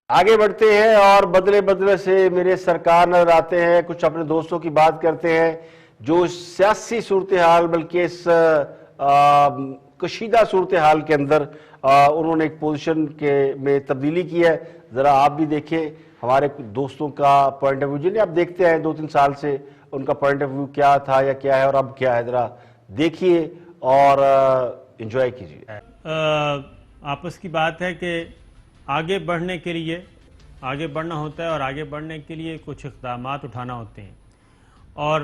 آگے بڑھتے ہیں اور بدلے بدلے سے میرے سرکار نظر آتے ہیں. کچھ اپنے دوستوں کی بات کرتے ہیں جو سیاسی صورتحال بلکہ اس کشیدہ صورتحال کے اندر انہوں نے ایک پوزیشن میں تبدیلی کی ہے. ذرا آپ بھی دیکھیں ہمارے دوستوں کا پوائنٹ آف ویو جنہیں آپ دیکھتے ہیں 2-3 سال سے ان کا پوائنٹ آف ویو کیا تھا یا کیا ہے اور اب کیا ہے. ذرا دیکھیے اور انجوائے کیجیے. آپس کی بات ہے کہ آگے بڑھنے کے لیے آگے بڑھنا ہوتا ہے اور آگے بڑھنے کے لیے کچھ اقدامات اٹھانا ہوتے ہیں. اور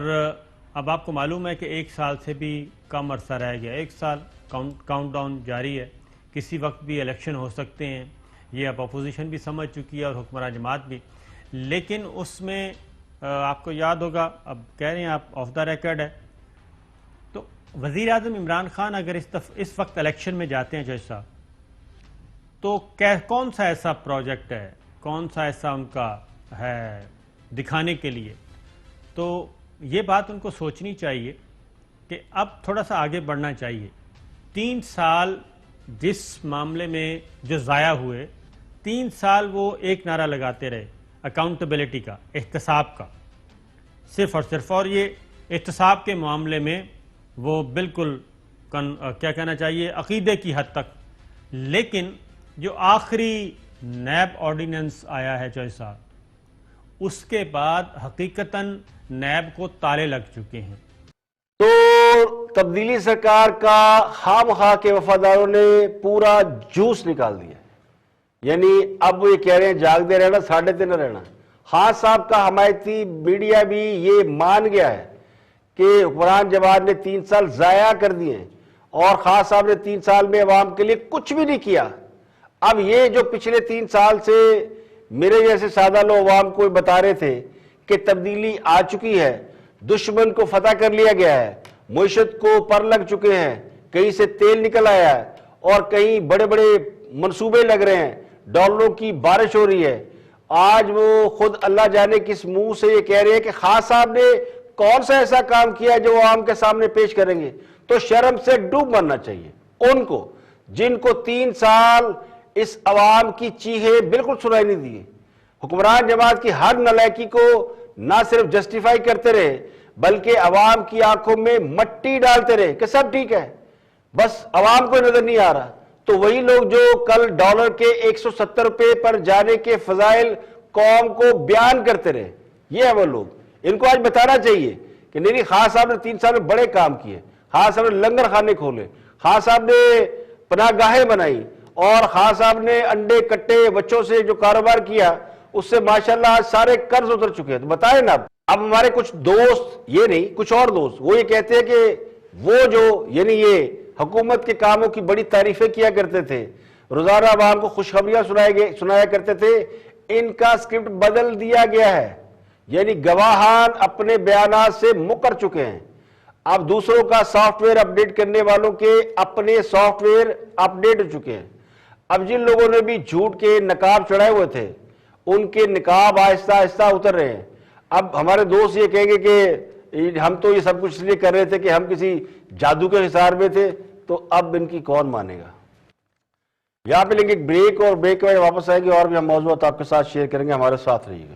اب آپ کو معلوم ہے کہ 1 سال سے بھی کم عرصہ رہ گیا. 1 سال کاؤنٹ ڈاؤن جاری ہے. کسی وقت بھی الیکشن ہو سکتے ہیں. یہ اب اپوزیشن بھی سمجھ چکی ہے اور حکمران جماعت بھی. لیکن اس میں آپ کو یاد ہوگا, اب کہہ رہے ہیں آپ آف دا ریکارڈ ہے, تو وزیر اعظم عمران خان اگر اس وقت الیکشن میں جاتے ہیں جج صاحب, تو کون سا ایسا پروجیکٹ ہے, کون سا ایسا ان کا ہے دکھانے کے لیے. تو یہ بات ان کو سوچنی چاہیے کہ اب تھوڑا سا آگے بڑھنا چاہیے. 3 سال جس معاملے میں جو ضائع ہوئے, 3 سال وہ ایک نعرہ لگاتے رہے اکاؤنٹیبلٹی کا, احتساب کا, صرف اور صرف. اور یہ احتساب کے معاملے میں وہ بالکل کیا کہنا چاہیے عقیدے کی حد تک. لیکن جو آخری نیب آرڈیننس آیا ہے جج صاحب, اس کے بعد حقیقتاً نیب کو تالے لگ چکے ہیں. تو تبدیلی سرکار کا خام خواہ کے وفاداروں نے پورا جوس نکال دیا. یعنی اب وہ یہ کہہ رہے ہیں جاگتے رہنا, 3:30 رہنا. خان صاحب کا حمایتی میڈیا بھی یہ مان گیا ہے کہ حکمران جماعت نے 3 سال ضائع کر دیے اور خان صاحب نے 3 سال میں عوام کے لیے کچھ بھی نہیں کیا. اب یہ جو پچھلے 3 سال سے میرے جیسے سادہ لوگ عوام کو بتا رہے تھے کہ تبدیلی آ چکی ہے, دشمن کو فتح کر لیا گیا ہے, معیشت کو پر لگ چکے ہیں, کہیں سے تیل نکل آیا ہے اور کہیں بڑے بڑے منصوبے لگ رہے ہیں, ڈالروں کی بارش ہو رہی ہے. آج وہ خود اللہ جانے کس منہ سے یہ کہہ رہے ہیں کہ خان صاحب نے کون سا ایسا کام کیا جو عوام کے سامنے پیش کریں گے. تو شرم سے ڈوب مرنا چاہیے ان کو جن کو 3 سال اس عوام کی چیخیں بالکل سنائی نہیں دی. حکمران جماعت کی ہر نالائکی کو نہ صرف جسٹیفائی کرتے رہے بلکہ عوام کی آنکھوں میں مٹی ڈالتے رہے کہ سب ٹھیک ہے, بس عوام کو نظر نہیں آ رہا. تو وہی لوگ جو کل ڈالر کے 170 روپے پر جانے کے فضائل قوم کو بیان کرتے رہے, یہ ہے وہ لوگ. ان کو آج بتانا چاہیے کہ نہیں, خان صاحب نے 3 سال میں بڑے کام کیے. خان صاحب نے لنگر خانے کھولے, خان صاحب نے پناہ گاہیں بنائی, اور خان صاحب نے انڈے کٹے بچوں سے جو کاروبار کیا اس سے ماشاءاللہ سارے قرض اتر چکے ہیں. تو بتائیں نا. اب ہمارے کچھ دوست, یہ نہیں کچھ اور دوست, وہ یہ کہتے ہیں کہ وہ جو یعنی یہ حکومت کے کاموں کی بڑی تعریفیں کیا کرتے تھے, روزانہ عوام کو خوشخبریاں سنایا کرتے تھے, ان کا سکرپٹ بدل دیا گیا ہے. یعنی گواہان اپنے بیانات سے مکر چکے ہیں. اب دوسروں کا سافٹ ویئر اپڈیٹ کرنے والوں کے اپنے سافٹ ویئر اپڈیٹ ہو چکے ہیں. اب جن لوگوں نے بھی جھوٹ کے نقاب چڑھائے ہوئے تھے ان کے نقاب آہستہ آہستہ اتر رہے ہیں. اب ہمارے دوست یہ کہیں گے کہ ہم تو یہ سب کچھ اس لیے کر رہے تھے کہ ہم کسی جادو کے حصار میں تھے, تو اب ان کی کون مانے گا. یہاں پہ لیں گے ایک بریک, اور بریک کے بعد واپس آئیں گے اور بھی ہم موضوعات آپ کے ساتھ شیئر کریں گے. ہمارے ساتھ رہیے گا.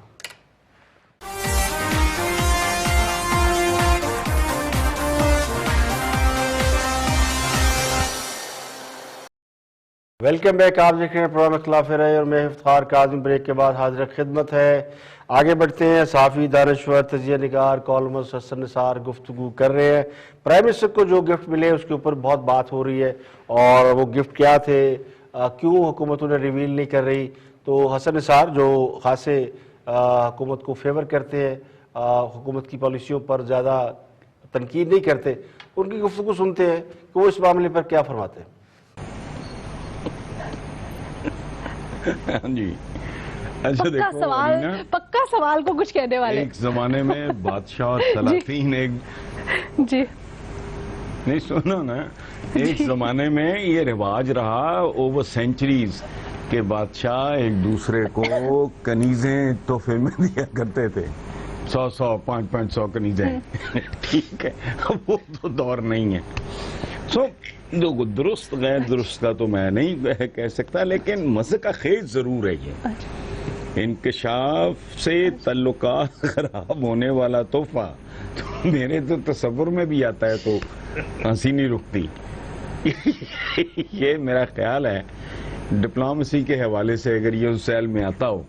Welcome back. آپ دیکھ رہے ہیں پروگرام اختلاف رائے اور میں افتخار کاظم. بریک کے بعد حاضر خدمت ہے. آگے بڑھتے ہیں. صحافی, دانشور, تجزیہ نگار, کالمسٹ حسن نثار گفتگو کر رہے ہیں. پرائم منسٹر کو جو گفٹ ملے اس کے اوپر بہت بات ہو رہی ہے, اور وہ گفٹ کیا تھے, کیوں حکومت انہیں ریویل نہیں کر رہی. تو حسن نثار جو خاصے حکومت کو فیور کرتے ہیں, حکومت کی پالیسیوں پر زیادہ تنقید نہیں کرتے, ان کی گفتگو سنتے ہیں کہ وہ اس معاملے پر کیا فرماتے ہیں. جی اچھا, پکا سوال کو کچھ کہنے والے. ایک زمانے میں بادشاہ اور سلاطین ایک جی نہیں سنو نا, ایک زمانے میں یہ رواج رہا اوور سینچریز کہ بادشاہ ایک دوسرے کو کنیزیں تحفے میں دیا کرتے تھے. 100 500 کنیزیں. ٹھیک ہے, وہ تو دور نہیں ہے. درست غیر درست کا تو میں نہیں کہہ سکتا, لیکن مزے کا خیز ضرور ہے یہ انکشاف سے تعلقات خراب ہونے والا تحفہ تو میرے تو تصور میں بھی آتا ہے تو ہنسی نہیں رکتی. یہ میرا خیال ہے ڈپلومیسی کے حوالے سے اگر یہ اس سیل میں آتا ہو,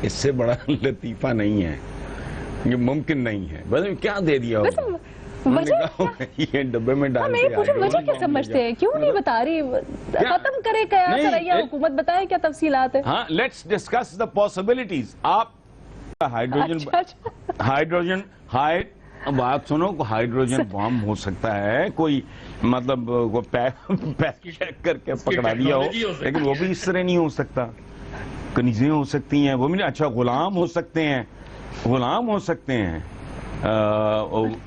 اس سے بڑا لطیفہ نہیں ہے, یہ ممکن نہیں ہے. بس کیا دے دیا ہوگا, یہ ڈبے میں ڈال میں پوچھوں وجہ کیا سمجھتے ہیں, کیوں نہیں بتا رہی, ختم کرے قیاس رہی حکومت, بتائے کیا تفصیلات ہیں. ہاں, لیٹس ڈسکس دا پاسبلٹیز. آپ ہائیڈروجن بات سنو, ہائیڈروجن بام ہو سکتا ہے, کوئی مطلب پیک چیک کر کے پکڑا دیا ہو, لیکن وہ بھی اس طرح نہیں ہو سکتا. کنیزیں ہو سکتی ہیں, وہ بھی نہیں. اچھا غلام ہو سکتے ہیں, غلام ہو سکتے ہیں,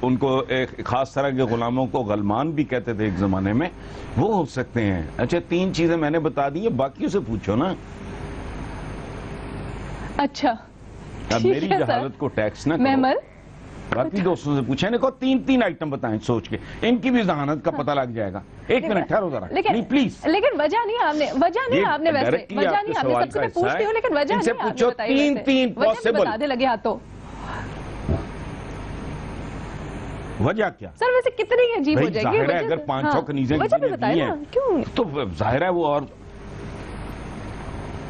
ان کو ایک خاص طرح کے غلاموں کو غلمان بھی کہتے تھے ایک زمانے میں, وہ ہو سکتے ہیں. اچھا 3 چیزیں میں نے بتا دی ہیں, باقیوں سے پوچھو نا. اچھا اب میری جہالت کو ٹیکس نہ کرو, باقی دوستوں سے پوچھیں. کو 3 آئٹم بتائیں سوچ کے, ان کی بھی ذہانت کا پتہ لگ جائے گا. 1 منٹ ٹھہرو ذرا پلیز. لیکن وجہ نہیں آپ نے, وجہ نہیں آپ نے ویسے, وجہ نہیں آپ نے, سب سے میں پوچھتی ہوں لیکن وجہ نہیں آپ نے بتائی. 3 پاسبل بتا دے لگے ہاتھوں. وجہ کیا سر ویسے کتنی عجیب ہو جائے گی. ظاہر ہے اگر 500 کنیزیں وجہ بھی بتائیں نا, کیوں تو ظاہر ہے وہ, اور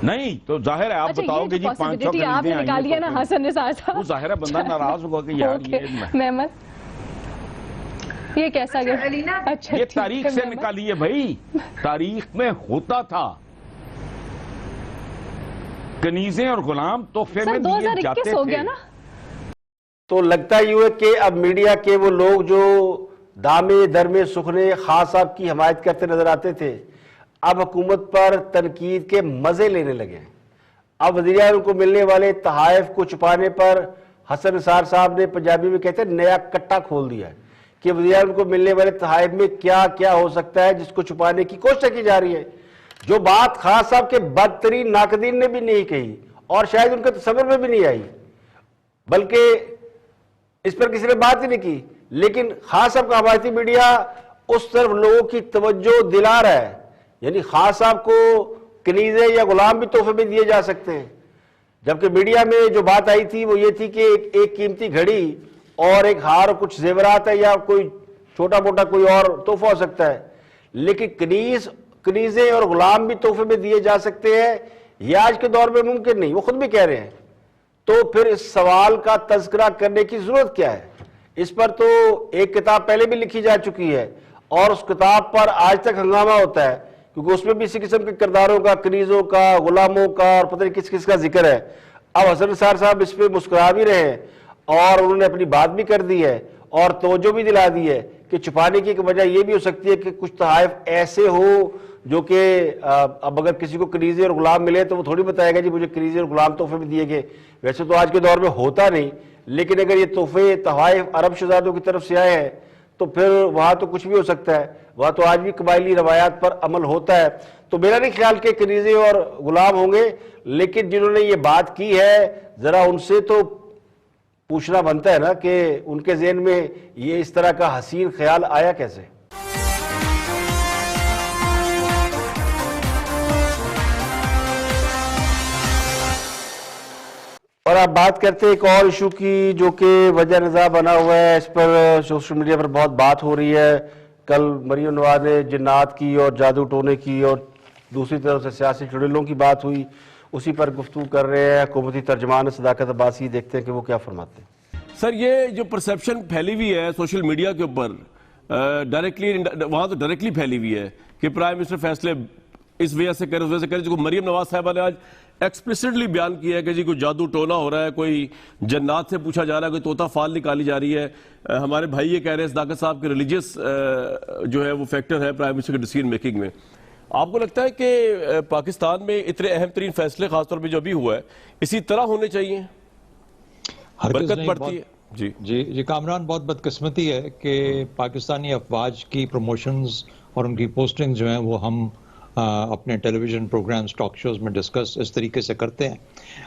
نہیں تو ظاہر ہے آپ بتاؤ گے جی 500 کنیزیں آپ نے نکالی ہے نا حسن نثار وہ صاحب, ظاہر ہے بندہ ناراض ہوگا کہ یار محمد یہ کیسا گیا. اچھا یہ تاریخ سے نکالی ہے بھائی, تاریخ میں ہوتا تھا. کنیزیں اور غلام تحفے میں دیے جاتے تھے. 2021 ہو گیا نا. تو لگتا یہ ہے کہ اب میڈیا کے وہ لوگ جو دامے درمے سخنے خان صاحب کی حمایت کرتے نظر آتے تھے, اب حکومت پر تنقید کے مزے لینے لگے ہیں. اب وزیر اعظم کو ملنے والے تحائف کو چھپانے پر حسن نثار صاحب نے پنجابی میں کہتے ہیں نیا کٹا کھول دیا ہے کہ وزیر اعظم کو ملنے والے تحائف میں کیا کیا ہو سکتا ہے جس کو چھپانے کی کوشش کی جا رہی ہے. جو بات خان صاحب کے بدترین ناقدین نے بھی نہیں کہی اور شاید ان کے تصور میں بھی نہیں آئی, بلکہ اس پر کسی نے بات ہی نہیں کی, لیکن خان صاحب کا حمایتی میڈیا اس طرف لوگوں کی توجہ دلا رہا ہے. یعنی خان صاحب کو کنیزیں یا غلام بھی تحفے میں دیے جا سکتے ہیں, جبکہ میڈیا میں جو بات آئی تھی وہ یہ تھی کہ ایک قیمتی گھڑی اور ایک ہار اور کچھ زیورات ہے یا کوئی چھوٹا موٹا کوئی اور تحفہ ہو سکتا ہے, لیکن کنیزیں اور غلام بھی تحفے میں دیے جا سکتے ہیں یہ آج کے دور میں ممکن نہیں, وہ خود بھی کہہ رہے ہیں. تو پھر اس سوال کا تذکرہ کرنے کی ضرورت کیا ہے؟ اس پر تو ایک کتاب پہلے بھی لکھی جا چکی ہے اور اس کتاب پر آج تک ہنگامہ ہوتا ہے, کیونکہ اس میں بھی اسی قسم کے کرداروں کا, کنیزوں کا, غلاموں کا اور پتہ نہیں کس کس کا ذکر ہے. اب حسن نثار صاحب اس پہ مسکرا بھی رہے ہیں اور انہوں نے اپنی بات بھی کر دی ہے اور توجہ بھی دلا دی ہے کہ چھپانے کی ایک وجہ یہ بھی ہو سکتی ہے کہ کچھ تحائف ایسے ہو جو کہ اب اگر کسی کو کنیزیں اور غلام ملے تو وہ تھوڑی بتائے گا جی مجھے کنیزیں اور غلام تحفے میں دیے گئے. ویسے تو آج کے دور میں ہوتا نہیں, لیکن اگر یہ تحفے تحائف عرب شہزادوں کی طرف سے آئے ہیں تو پھر وہاں تو کچھ بھی ہو سکتا ہے, وہاں تو آج بھی قبائلی روایات پر عمل ہوتا ہے. تو میرا نہیں خیال کہ کنیزیں اور غلام ہوں گے, لیکن جنہوں نے یہ بات کی ہے ذرا ان سے تو پوچھنا بنتا ہے نا کہ ان کے ذہن میں یہ اس طرح کا حسین خیال آیا کیسے. اور آپ بات کرتے ہیں ایک اور ایشو کی جو کہ وجہ نزاع بنا ہوا ہے, اس پر سوشل میڈیا پر بہت بات ہو رہی ہے. کل مریم نواز نے جنات کی اور جادو ٹونے کی اور دوسری طرف سے سیاسی چڑیلوں کی بات ہوئی, اسی پر گفتگو کر رہے ہیں حکومتی ترجمان صداقت عباسی. دیکھتے ہیں کہ وہ کیا فرماتے ہیں. سر یہ جو پرسیپشن پھیلی ہوئی ہے سوشل میڈیا کے اوپر ڈائریکٹلی وہاں تو ڈائریکٹلی پھیلی ہوئی ہے کہ پرائم منسٹر فیصلے اس وجہ سے کرے, اس وجہ سے کرے, جو مریم نواز صاحبہ نے آج ایکسپلیسٹلی بیان کیا ہے کہ جی کوئی جادو ٹونا ہو رہا ہے, کوئی جنات سے پوچھا جا رہا ہے, کوئی طوطا فال نکالی جا رہی ہے. ہمارے بھائی یہ کہہ رہے ہیں صداقت صاحب کے ریلیجیس جو ہے وہ فیکٹر ہے پرائم منسٹر کے ڈیسیژن میکنگ میں. آپ کو لگتا ہے کہ پاکستان میں اتنے اہم ترین فیصلے خاص طور پہ جو ابھی ہوا ہے اسی طرح ہونے چاہیے, برکت بڑھتی ہے؟ جی کامران, بہت بدقسمتی ہے کہ پاکستانی افواج کی پروموشنز اور ان کی پوسٹنگ جو ہیں وہ ہم اپنے ٹیلی ویژن پروگرامز ٹاک شوز میں ڈسکس اس طریقے سے کرتے ہیں.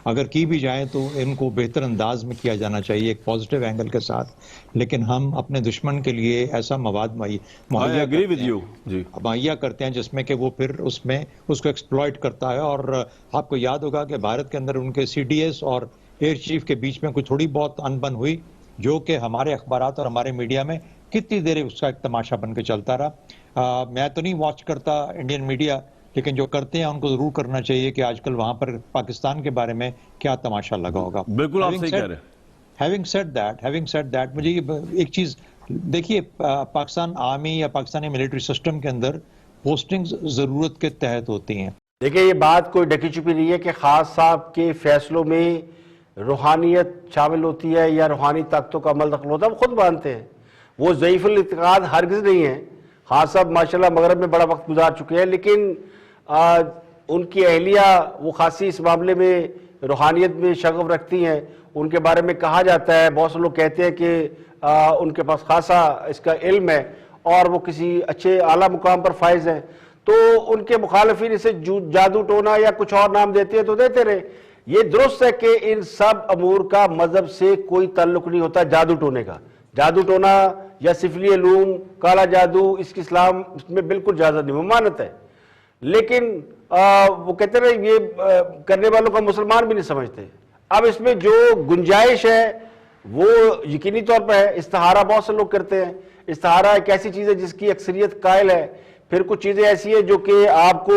اگر کی بھی جائیں تو ان کو بہتر انداز میں کیا جانا چاہیے ایک پازیٹیو اینگل کے ساتھ, لیکن ہم اپنے دشمن کے لیے ایسا مواد مہیا کرتے ہیں جس میں کہ وہ پھر اس میں اس کو ایکسپلائٹ کرتا ہے. اور آپ کو یاد ہوگا کہ بھارت کے اندر ان کے سی ڈی ایس اور ایئر چیف کے بیچ میں کوئی تھوڑی بہت انبن ہوئی, جو کہ ہمارے اخبارات اور ہمارے میڈیا میں کتنی دیر اس کا ایک تماشا بن کے چلتا رہا. میں تو نہیں واچ کرتا انڈین میڈیا, لیکن جو کرتے ہیں ان کو ضرور کرنا چاہیے کہ آج کل وہاں پر پاکستان کے بارے میں کیا تماشا لگا ہوگا. بالکل آپ صحیح کہہ رہے ہیں. having said that مجھے ایک چیز دیکھیے, پاکستان آرمی یا پاکستانی ملٹری سسٹم کے اندر پوسٹنگز ضرورت کے تحت ہوتی ہیں. دیکھیں یہ بات کوئی ڈکی چھپی نہیں ہے کہ خاص صاحب کے فیصلوں میں روحانیت شامل ہوتی ہے یا روحانی طاقتوں کا عمل دخل ہوتا ہے. وہ خود مانتے ہیں, وہ ضعیف الاعتقاد ہرگز نہیں ہیں. خاص صاحب ماشاءاللہ مغرب میں بڑا وقت گزار چکے ہیں, لیکن ان کی اہلیہ وہ خاصی اس معاملے میں روحانیت میں شغف رکھتی ہیں. ان کے بارے میں کہا جاتا ہے, بہت سے لوگ کہتے ہیں کہ ان کے پاس خاصا اس کا علم ہے اور وہ کسی اچھے اعلیٰ مقام پر فائز ہیں. تو ان کے مخالفین اسے جادو ٹونا یا کچھ اور نام دیتے ہیں تو دیتے رہے. یہ درست ہے کہ ان سب امور کا مذہب سے کوئی تعلق نہیں ہوتا. جادو ٹونے کا, جادو ٹونا یا سفلی علوم, کالا جادو, اس کی اسلام اس میں بالکل اجازت نہیں, ممانعت ہے. لیکن وہ کہتے ہیں یہ کرنے والوں کا مسلمان بھی نہیں سمجھتے. اب اس میں جو گنجائش ہے وہ یقینی طور پر ہے. استخارہ بہت سے لوگ کرتے ہیں. استخارہ ایک ایسی چیز ہے جس کی اکثریت قائل ہے. پھر کچھ چیزیں ایسی ہیں جو کہ آپ کو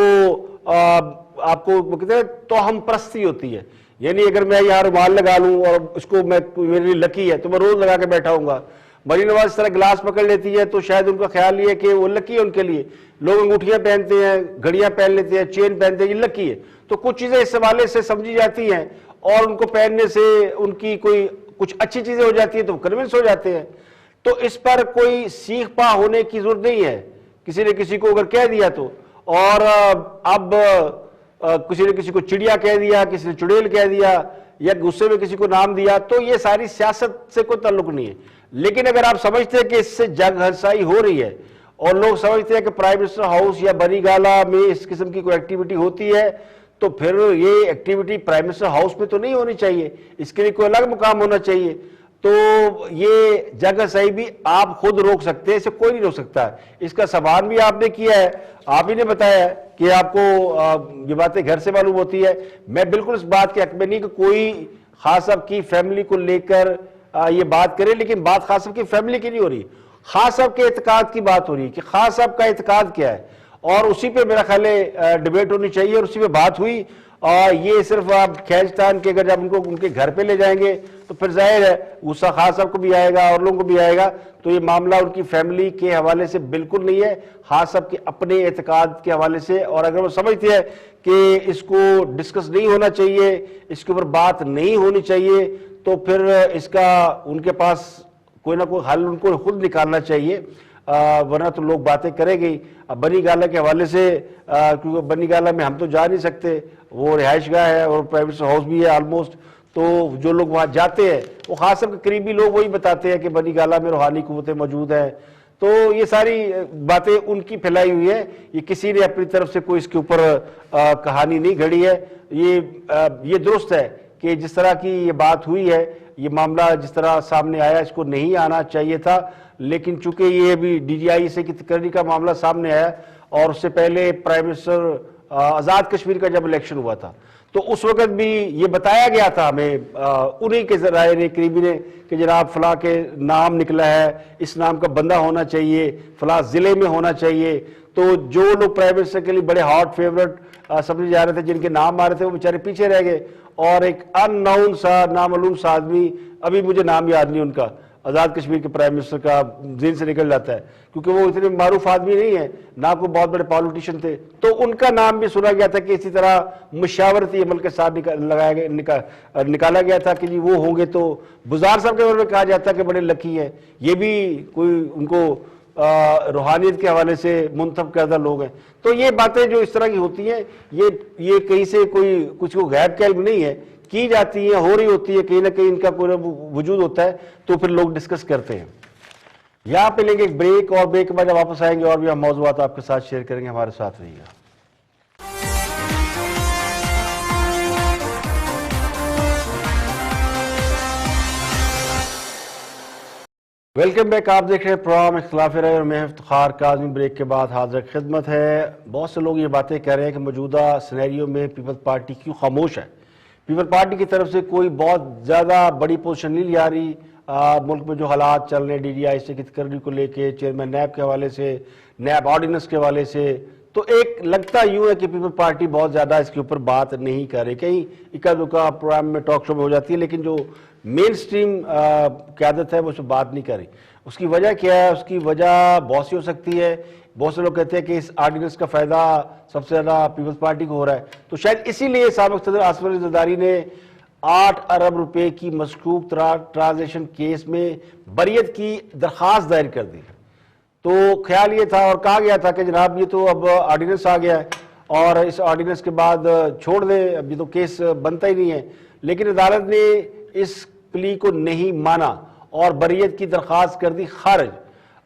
کہتے ہیں توہم پرستی ہوتی ہے. یعنی اگر میں یہاں رومال لگا لوں اور اس کو میرے لیے لکی ہے تو میں روز لگا کے بیٹھا ہوں گا. مریم نواز اس طرح گلاس پکڑ لیتی ہے تو شاید ان کا خیال یہ ہے کہ وہ لکی ہے ان کے لیے. لوگ انگوٹھیاں پہنتے ہیں, گھڑیاں پہن لیتے ہیں, چین پہنتے ہیں, یہ لکی ہے. تو کچھ چیزیں اس حوالے سے سمجھی جاتی ہیں اور ان کو پہننے سے ان کی کوئی کچھ اچھی چیزیں ہو جاتی ہیں تو کنونس ہو جاتے ہیں. تو اس پر کوئی سیکھ پا ہونے کی ضرورت نہیں ہے. کسی نے کسی کو اگر کہہ دیا تو, اور اب کسی نے کسی کو چڑیا کہہ دیا, کسی نے چڑیل کہہ دیا, یا غصے میں کسی کو نام دیا, تو یہ ساری سیاست سے کوئی تعلق نہیں ہے. لیکن اگر آپ سمجھتے ہیں کہ اس سے جنگ ہنسائی ہو رہی ہے اور لوگ سمجھتے ہیں کہ پرائم منسٹر ہاؤس یا بنی گالا میں اس قسم کی کوئی ایکٹیویٹی ہوتی ہے, تو پھر یہ ایکٹیویٹی پرائم منسٹر ہاؤس میں تو نہیں ہونی چاہیے, اس کے لیے کوئی الگ مقام ہونا چاہیے. تو یہ جنگ ہنسائی بھی آپ خود روک سکتے ہیں, اسے کوئی نہیں روک سکتا. اس کا سوال بھی آپ نے کیا ہے, آپ ہی نے بتایا ہے کہ آپ کو یہ باتیں گھر سے معلوم ہوتی ہے. میں بالکل اس بات کے حق میں نہیں کہ کوئی خاص صاحب کی فیملی کو لے کر یہ بات کرے, لیکن بات خاص صاحب کی فیملی کی نہیں ہو رہی, خاص صاحب کے اعتقاد کی بات ہو رہی ہے کہ خاص صاحب کا اعتقاد کیا ہے, اور اسی پہ میرا خیال ہے ڈیبیٹ ہونی چاہیے, اور اسی پہ بات ہوئی. اور یہ صرف آپ کھینچتان کے اگر جب ان کو ان کے گھر پہ لے جائیں گے تو پھر ظاہر ہے غصہ خاص صاحب کو بھی آئے گا اور لوگوں کو بھی آئے گا. تو یہ معاملہ ان کی فیملی کے حوالے سے بالکل نہیں ہے, خاص صاحب کے اپنے اعتقاد کے حوالے سے. اور اگر وہ سمجھتے ہیں کہ اس کو ڈسکس نہیں ہونا چاہیے, اس کے اوپر بات نہیں ہونی چاہیے, تو پھر اس کا ان کے پاس کوئی نہ کوئی حل ان کو خود نکالنا چاہیے, ورنہ تو لوگ باتیں کریں گے. اب بنی گالا کے حوالے سے, کیونکہ بنی گالا میں ہم تو جا نہیں سکتے, وہ رہائش گاہ ہے اور پرائم منسٹر ہاؤس بھی ہے آلموسٹ, تو جو لوگ وہاں جاتے ہیں وہ خاص طور کے قریبی لوگ وہی بتاتے ہیں کہ بنی گالا میں روحانی قوتیں موجود ہیں. تو یہ ساری باتیں ان کی پھیلائی ہوئی ہے, یہ کسی نے اپنی طرف سے کوئی اس کے اوپر کہانی نہیں گھڑی ہے. یہ درست ہے کہ جس طرح کی یہ بات ہوئی ہے, یہ معاملہ جس طرح سامنے آیا اس کو نہیں آنا چاہیے تھا, لیکن چونکہ یہ ابھی ڈی جی آئی سے کی تقرری کا معاملہ سامنے آیا, اور اس سے پہلے پرائم منسٹر آزاد کشمیر کا جب الیکشن ہوا تھا تو اس وقت بھی یہ بتایا گیا تھا ہمیں انہی کے ذرائع نے, قریبی نے, کہ جناب فلاں کے نام نکلا ہے, اس نام کا بندہ ہونا چاہیے, فلاں ضلع میں ہونا چاہیے. تو جو لوگ پرائم منسٹر کے لیے بڑے ہاٹ فیورٹ سمجھے جا رہے تھے, جن کے نام آ رہے تھے, وہ بیچارے پیچھے رہ گئے. اور ایک ان نون سا نامعلوم سا آدمی, ابھی مجھے نام یاد نہیں ان کا, آزاد کشمیر کے پرائم منسٹر کا ذہن سے نکل جاتا ہے, کیونکہ وہ اتنے معروف آدمی نہیں ہیں, نہ کوئی بہت بڑے پالیٹیشین تھے. تو ان کا نام بھی سنا گیا تھا کہ اسی طرح مشاورتی عمل کے ساتھ نکالا گیا تھا کہ جی وہ ہوں گے. تو بزار صاحب کے بارے میں کہا جاتا ہے کہ بڑے لکی ہیں, یہ بھی کوئی ان کو روحانیت کے حوالے سے منتخب کردہ لوگ ہیں. تو یہ باتیں جو اس طرح کی ہوتی ہیں, یہ کہیں سے کوئی کچھ کو غیب کے علم نہیں ہے, کی جاتی ہیں, ہو رہی ہوتی ہے, کہیں نہ کہیں ان کا کوئی وجود ہوتا ہے, تو پھر لوگ ڈسکس کرتے ہیں. یہاں پہ لیں گے ایک بریک, اور بریک کے بعد جب واپس آئیں گے اور بھی ہم موضوعات آپ کے ساتھ شیئر کریں گے. ہمارے ساتھ رہیے گا. Welcome back. آپ دیکھ رہے ہیں پروگرام اختلاف رائے اور میں افتخار کاظمی. بریک کے بعد حاضر خدمت ہے. بہت سے لوگ یہ باتیں کہہ رہے ہیں کہ موجودہ سینیریو میں پیپلز پارٹی کیوں خاموش ہے. پیپل پارٹی کی طرف سے کوئی بہت زیادہ بڑی پوزیشن نہیں لیا رہی. ملک میں جو حالات چل رہے ہیں DDI سے تقرری کو لے کے، چیئرمین نیب کے حوالے سے، نیب آرڈیننس کے حوالے سے، تو ایک لگتا یوں ہے کہ پیپل پارٹی بہت زیادہ اس کے اوپر بات نہیں کر رہی. کہیں اکا دکا پروگرام میں ٹاک شو میں ہو جاتی ہے، لیکن جو مین سٹریم قیادت ہے وہ اس پہ بات نہیں کر رہی. اس کی وجہ کیا ہے؟ اس کی وجہ بہت سی ہو سکتی ہے. بہت سے لوگ کہتے ہیں کہ اس آرڈیننس کا فائدہ سب سے زیادہ پیپلز پارٹی کو ہو رہا ہے. تو شاید اسی لیے سابق صدر آصف علی زرداری نے 8 ارب روپے کی مشکوک ٹرانزیکشن کیس میں بریت کی درخواست دائر کر دی. تو خیال یہ تھا اور کہا گیا تھا کہ جناب یہ تو اب آرڈیننس آ گیا ہے اور اس آرڈیننس کے بعد چھوڑ دیں، اب یہ تو کیس بنتا ہی نہیں ہے. لیکن عدالت نے اس پلی کو نہیں مانا اور بریت کی درخواست کر دی خارج.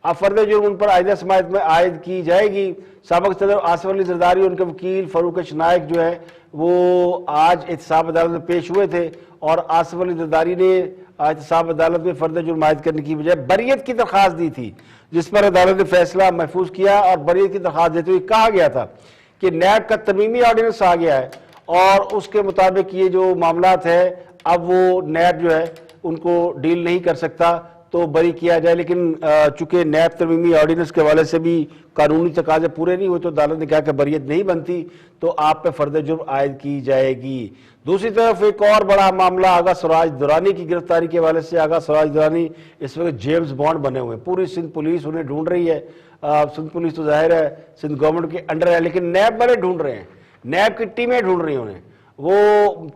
اب فرد جرم ان پر آئندہ سماعت میں عائد کی جائے گی. سابق صدر آصف علی زرداری اور ان کے وکیل فاروق نائک جو ہے وہ آج احتساب عدالت میں پیش ہوئے تھے اور آصف علی زرداری نے احتساب عدالت میں فرد جرم عائد کرنے کی بجائے بریت کی درخواست دی تھی، جس پر عدالت نے فیصلہ محفوظ کیا. اور بریت کی درخواست دیتے ہوئے کہا گیا تھا کہ نیب کا ترمیمی آرڈیننس آ گیا ہے اور اس کے مطابق یہ جو معاملات ہے اب وہ نیب جو ہے ان کو ڈیل نہیں کر سکتا تو بری کیا جائے. لیکن چونکہ نیب ترمیمی آرڈیننس کے حوالے سے بھی قانونی تقاضے پورے نہیں ہوئے تو عدالت نے کہا کہ بریت نہیں بنتی تو آپ پہ فرد جرم عائد کی جائے گی. دوسری طرف ایک اور بڑا معاملہ آغا سراج درانی کی گرفتاری کے حوالے سے. آغا سراج درانی اس وقت جیمز بانڈ بنے ہوئے ہیں. پوری سندھ پولیس انہیں ڈھونڈ رہی ہے. سندھ پولیس تو ظاہر ہے سندھ گورنمنٹ کے انڈر ہے، لیکن نیب والے ڈھونڈ رہے ہیں، نیب کی ٹیمیں ڈھونڈ رہی ہیں انہیں. وہ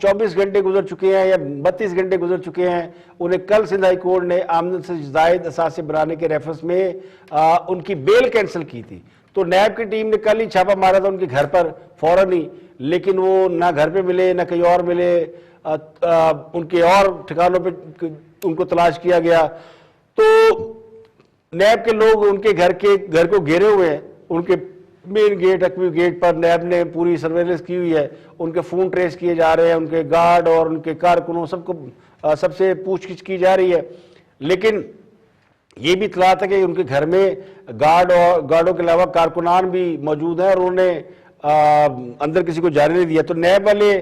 24 گھنٹے گزر چکے ہیں یا 32 گھنٹے گزر چکے ہیں. انہیں کل سندھ ہائی کورٹ نے آمدن سے زائد اثاثے بنانے کے ریفرنس میں ان کی بیل کینسل کی تھی. تو نیب کی ٹیم نے کل ہی چھاپا مارا تھا ان کے گھر پر فوراً ہی، لیکن وہ نہ گھر پہ ملے نہ کہیں اور ملے. ان کے اور ٹھکانوں پہ ان کو تلاش کیا گیا. تو نیب کے لوگ ان کے گھر کو گھیرے ہوئے ہیں. ان کے مین گیٹ اکوی گیٹ پر نیب نے پوری سرویلنس کی ہوئی ہے. ان کے فون ٹریس کیے جا رہے ہیں، ان کے گارڈ اور ان کے کارکنوں سب سے پوچھ گچھ کی جا رہی ہے. لیکن یہ بھی اطلاع تھا کہ ان کے گھر میں گارڈوں کے علاوہ کارکنان بھی موجود ہیں اور انہوں نے اندر کسی کو جانے نہیں دیا. تو نیب والے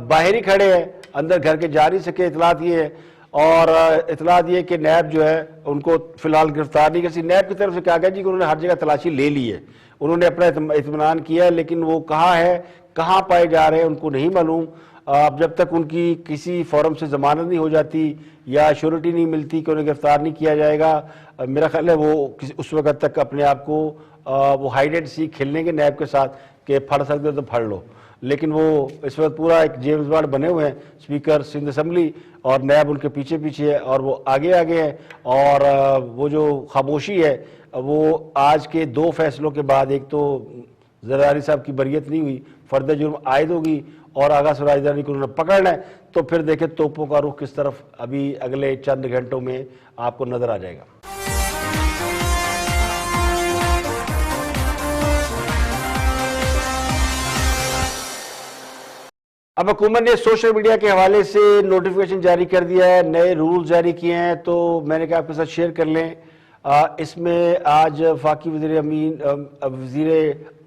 باہر ہی کھڑے ہیں، اندر گھر کے جا نہیں سکے. اطلاعات یہ ہے اور اطلاعات یہ کہ نیب جو ہے ان کو فی الحال گرفتار نہیں کرتی. نیب کی طرف سے کہا گیا جی کہ انہوں نے ہر جگہ تلاشی لے لی ہے، انہوں نے اپنا اطمینان کیا ہے، لیکن وہ کہاں ہے کہاں پائے جا رہے ہیں ان کو نہیں معلوم. اب جب تک ان کی کسی فورم سے ضمانت نہیں ہو جاتی یا شیورٹی نہیں ملتی کہ انہیں گرفتار نہیں کیا جائے گا، میرا خیال ہے وہ اس وقت تک اپنے آپ کو وہ ہائیڈ اینڈ سیک کھیلنے کے نیب کے ساتھ کہ پھڑ سکتے تو پھڑ لو. لیکن وہ اس وقت پورا ایک جیمز بانڈ بنے ہوئے ہیں. اسپیکر سندھ اسمبلی اور نیب ان کے پیچھے پیچھے ہے اور وہ آگے ہیں. اور وہ جو خاموشی ہے وہ آج کے 2 فیصلوں کے بعد، ایک تو زرداری صاحب کی بریت نہیں ہوئی، فرد جرم عائد ہوگی اور آغا سراج درانی کو انہوں نے پکڑنا ہے. تو پھر دیکھیں توپوں کا رخ کس طرف ابھی اگلے چند گھنٹوں میں آپ کو نظر آ جائے گا. اب حکومت نے سوشل میڈیا کے حوالے سے نوٹیفیکیشن جاری کر دیا ہے، نئے رولز جاری کیے ہیں. تو میں نے کہا آپ کے ساتھ شیئر کر لیں. اس میں آج وفاقی وزیر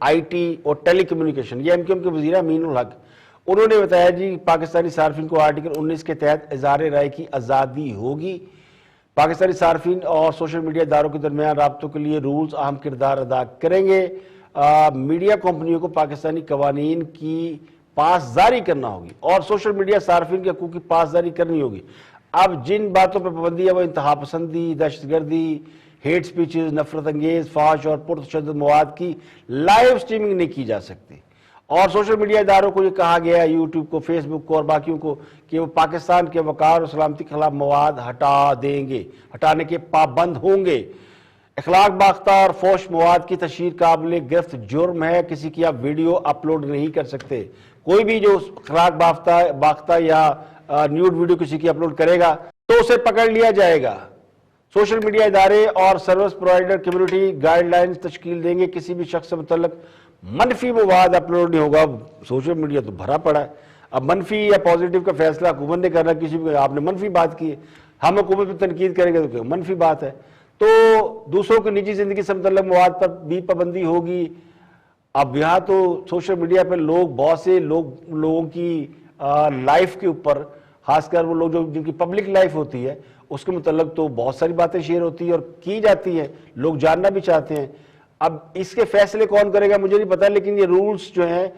آئی ٹی اور ٹیلی کمیونیکیشن یہ MQM کے وزیر امین الحق انہوں نے بتایا جی پاکستانی صارفین کو آرٹیکل 19 کے تحت اظہار رائے کی آزادی ہوگی. پاکستانی صارفین اور سوشل میڈیا اداروں کے درمیان رابطوں کے لیے رولز اہم کردار ادا کریں گے. میڈیا کمپنیوں کو پاکستانی قوانین کی پاسداری کرنا ہوگی اور سوشل میڈیا صارفین کے حقوق کی پاسداری کرنی ہوگی. اب جن باتوں پر پابندی ہے وہ انتہا پسندی، دہشت گردی، ہیٹ سپیچز، نفرت انگیز، فحش اور پرتشدد مواد کی لائیو سٹریمنگ نہیں کی جا سکتی. اور سوشل میڈیا اداروں کو یہ کہا گیا ہے، یوٹیوب کو، فیس بک کو اور باقیوں کو، کہ وہ پاکستان کے وقار اور سلامتی کے خلاف مواد ہٹانے کے پابند ہوں گے. اخلاق باختہ اور فحش مواد کی تشہیر قابل گرفت جرم ہے. کسی کی آپ ویڈیو اپلوڈ نہیں کر سکتے. کوئی بھی جو اخلاق باختہ یا نیوڈ ویڈیو کسی کی اپلوڈ کرے گا تو اسے پکڑ لیا جائے گا. سوشل میڈیا ادارے اور service provider community guide lines تشکیل دیں گے. کسی بھی شخص سے متعلق منفی مواد اپلوڈ نہیں ہوگا. سوشل میڈیا تو بھرا پڑا ہے. اب منفی یا پازیٹیو کا فیصلہ حکومت نے کرنا. کسی بھی آپ نے منفی بات کی ہم حکومت پہ تنقید کریں گے تو منفی بات ہے. تو دوسروں کی نجی زندگی سے متعلق مواد پر بھی پابندی ہوگی. اب یہاں تو سوشل میڈیا پہ لوگ بہت سے لوگوں کی لائف کے اوپر، خاص کر وہ لوگ جن کی پبلک لائف ہوتی ہے اس کے متعلق تو بہت ساری باتیں شیئر ہوتی ہیں اور کی جاتی ہیں، لوگ جاننا بھی چاہتے ہیں. اب اس کے فیصلے کون کرے گا مجھے نہیں پتا، لیکن یہ رولز جو ہیں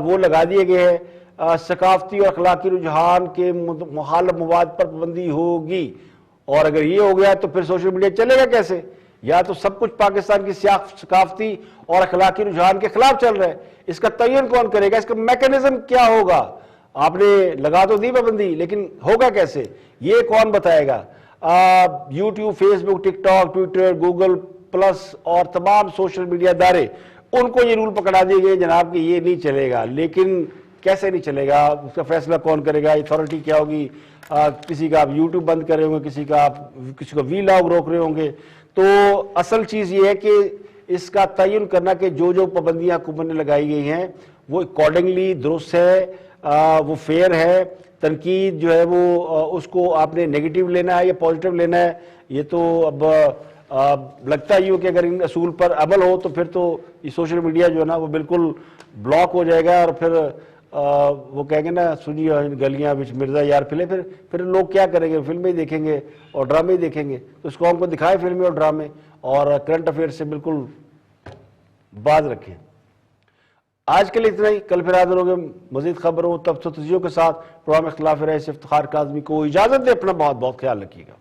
وہ لگا دیے گئے ہیں. ثقافتی اور اخلاقی رجحان کے مخالف مواد پر پابندی ہوگی. اور اگر یہ ہو گیا تو پھر سوشل میڈیا چلے گا کیسے؟ یا تو سب کچھ پاکستان کی ثقافتی اور اخلاقی رجحان کے خلاف چل رہا ہے. اس کا تعین کون کرے گا؟ اس کا میکینزم کیا ہوگا؟ آپ نے لگا تو دی پابندی، لیکن ہوگا کیسے یہ کون بتائے گا؟ یوٹیوب، فیس بک، ٹک ٹاک، ٹویٹر، گوگل پلس اور تمام سوشل میڈیا ادارے، ان کو یہ رول پکڑا دیے گئے جناب کہ یہ نہیں چلے گا. لیکن کیسے نہیں چلے گا؟ اس کا فیصلہ کون کرے گا؟ اتھارٹی کیا ہوگی؟ کسی کا آپ یوٹیوب بند کر رہے ہوں گے، کسی کا وی لاگ روک رہے ہوں گے. تو اصل چیز یہ ہے کہ اس کا تعین کرنا کہ جو پابندیاں حکومت نے لگائی گئی ہیں وہ اکارڈنگلی درست ہے، وہ فیئر ہے. تنقید جو ہے وہ اس کو آپ نے نیگیٹو لینا ہے یا پازیٹیو لینا ہے، یہ تو اب لگتا ہی ہو کہ اگر ان اصول پر عمل ہو تو پھر تو یہ سوشل میڈیا جو ہے نا وہ بالکل بلاک ہو جائے گا. اور پھر وہ کہیں گے نا سنی گلیاں بچ مرزا یار پھلے، پھر لوگ کیا کریں گے؟ فلمیں ہی دیکھیں گے اور ڈرامے ہی دیکھیں گے. تو اس قوم کو دکھائے فلمیں اور ڈرامے، اور کرنٹ افیئر سے بالکل باز رکھیں. آج کے لیے اتنا ہی. کل پھر حاضر ہوں گے مزید خبروں تبصروں کے ساتھ. پروگرام اختلاف رائے سے افتخار کاظمی کو اجازت دے. اپنا بہت بہت خیال رکھیے گا.